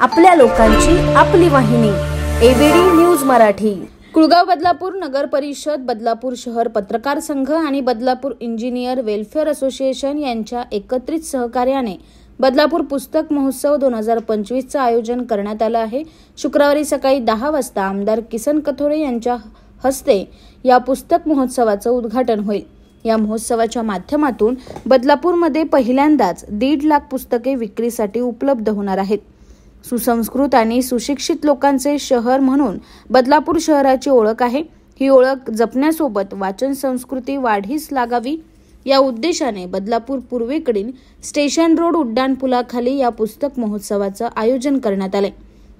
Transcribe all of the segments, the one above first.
आपल्या लोकांची आपली वाहिनी एबीडी न्यूज मराठी। कुळगाव बदलापूर नगर परिषद, बदलापूर शहर पत्रकार संघ आणि बदलापूर इंजिनियर वेलफेअर असोसिएशन यांच्या एकत्रित सहकार्याने बदलापूर पुस्तक महोत्सव 2025 चं आयोजन करण्यात आलं आहे। शुक्रवारी सकाळी 10 वाजता आमदार किसन कथोरे यांच्या हस्ते या पुस्तक महोत्सवाचं उद्घाटन होईल। या महोत्सवाच्या माध्यमातून बदलापूरमध्ये पहिल्यांदाच 1.5 लाख पुस्तके विक्रीसाठी उपलब्ध होणार आहेत। सुसंस्कृत आणि सुशिक्षित लोकांचे शहर म्हणून बदलापूर शहराची ओळख आहे। ही ओळख जपण्यासोबत वाचन संस्कृती वाढीस लागावी या उद्देशाने बदलापूर पूर्वेकडील स्टेशन रोड उड्डाणपुलाखाली या पुस्तक महोत्सवाचं आयोजन करण्यात आले।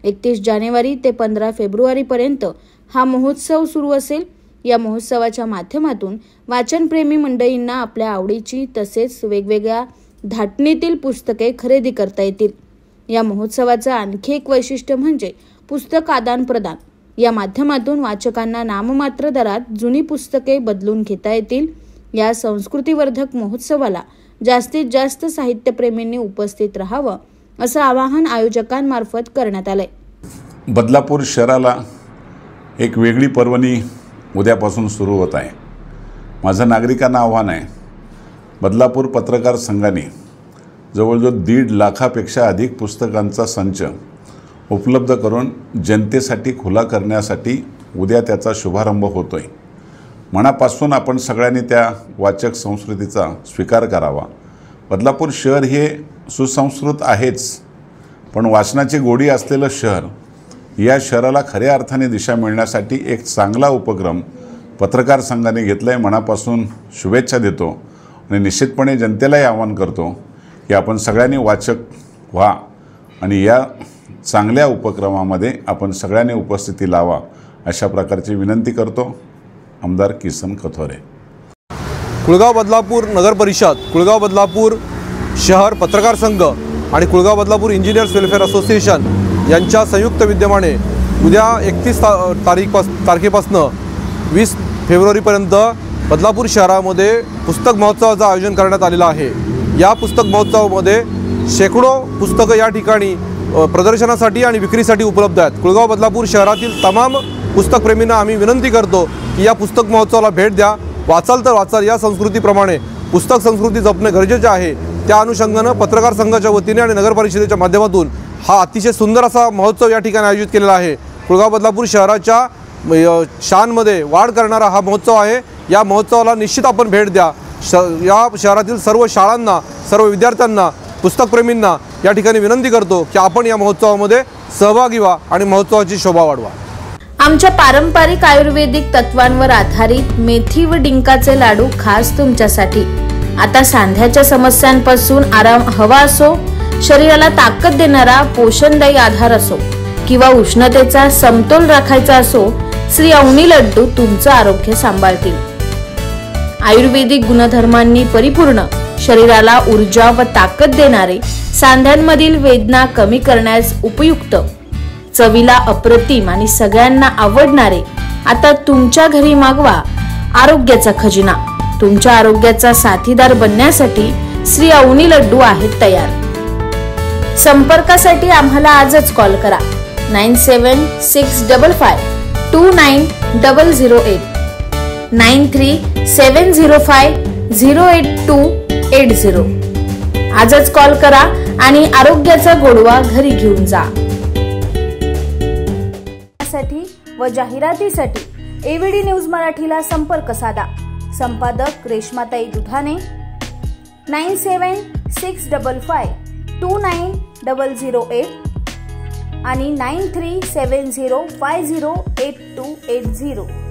31 जानेवारी ते 15 फेब्रुवारी पर्यंत हा महोत्सव सुरू असेल। या महोत्सवाच्या माध्यमातून वाचनप्रेमी मंडळींना आपल्या आवडीची तसेच वेगवेगळ्या धाटणीतील पुस्तके खरेदी करता येतील। या महोत्सवाचं आणखी एक वैशिष्ट्य म्हणजे पुस्तक आदान प्रदान। या माध्यमातून वाचकांना नाममात्र दरात जुनी पुस्तके बदलून घेता येतील। या संस्कृतीवर्धक महोत्सवाला जास्तीत जास्त साहित्यप्रेमींनी उपस्थित राहावं असं आवाहन आयोजकांमार्फत करण्यात आलंय। बदलापूर शहराला एक वेगळी पर्वणी उद्यापासून सुरू होत आहे। माझं नागरिकांना आव्हान आहे, बदलापूर पत्रकार संघाने जवळजवळ 1.5 लाखापेक्षा अधिक पुस्तकांचा संच उपलब्ध करून जनतेसाठी खुला करण्यासाठी उद्या त्याचा शुभारंभ होतोय। मनापासून आपण सगळ्यांनी त्या वाचक संस्कृतीचा स्वीकार करावा। बदलापूर शहर हे सुसंस्कृत आहेच, पण वाचनाची गोडी असलेलं शहर, या शहराला खऱ्या अर्थाने दिशा मिळण्यासाठी एक चांगला उपक्रम पत्रकार संघाने घेतलाय। मनापासून शुभेच्छा देतो आणि निश्चितपणे जनतेलाही आवाहन करतो की आपण सगळ्यांनी वाचक व्हा आणि या चांगल्या उपक्रमामध्ये आपण सगळ्यांनी उपस्थिती लावा अशा प्रकारची विनंती करतो। आमदार किसन कथोरे। कुळगाव बदलापूर नगर परिषद, कुळगाव बदलापूर शहर पत्रकार संघ आणि Kulgaon Badlapur engineers welfare association यांच्या संयुक्त विद्यमाने उद्या 31 तारखेपासून 20 फेब्रुवारीपर्यंत बदलापूर शहरामध्ये पुस्तक महोत्सवाचं आयोजन करण्यात आलेलं आहे। या पुस्तक महोत्सवामध्ये शेकडो पुस्तकं या ठिकाणी प्रदर्शनासाठी आणि विक्रीसाठी उपलब्ध आहेत। कुळगाव बदलापूर शहरातील तमाम पुस्तकप्रेमींना आम्ही विनंती करतो की या पुस्तक महोत्सवाला भेट द्या। वाचाल तर वाचाल या संस्कृतीप्रमाणे पुस्तक संस्कृती जपणे गरजेचे आहे। त्या अनुषंगाने पत्रकार संघाच्या वतीने आणि नगर परिषदेच्या माध्यमातून हा अतिशय सुंदर असा महोत्सव या ठिकाणी आयोजित केलेला आहे। कुळगाव बदलापूर शहराच्या शानमध्ये वाढ करणारा हा महोत्सव आहे। या महोत्सवाला निश्चित आपण भेट द्या। या शहरातील सर्व शाळांना, सर्व विद्यार्थ्यांना, पुस्तकप्रेमींना या ठिकाणी विनंती करतो की आपण या महोत्सवामध्ये सहभागी व्हा आणि महोत्सवाची शोभा वाढवा। आमच्या पारंपरिक आयुर्वेदिक तत्वांवर आधारित मेथी व डिंकाचे लाडू खास तुमच्यासाठी। आता सांध्याच्या समस्यांपासून आराम हवा असो, शरीराला ताकद देणारा पोषणदायी आधार असो किंवा उष्णतेचा समतोल राखायचा असो, श्री अवनी लड्डू तुमचं आरोग्य सांभाळतील। आयुर्वेदिक गुणधर्मांनी परिपूर्ण, शरीराला ऊर्जा व ताकद देणारे, सांध्यांमधील वेदना कमी करण्यास उपयुक्त, चवीला अप्रतिम आणि सगळ्यांना आवडणारे आता तुमच्या घरी मागवा आरोग्याचा खजिना। तुमच्या आरोग्याचा साथीदार बनण्यासाठी श्री अवनी लड्डू आहेत तयार। संपर्कासाठी आम्हाला आजच कॉल करा 9665529008 9370508280। आजच कॉल करा आणि आरोग्याचा गोडवा घरी घेऊन जा। व जाहिरातीसाठी एबीडी न्यूज मराठीला संपर्क साधा। संपादक रेश्माताई दुधाने 9765529008 आणि 9370508280।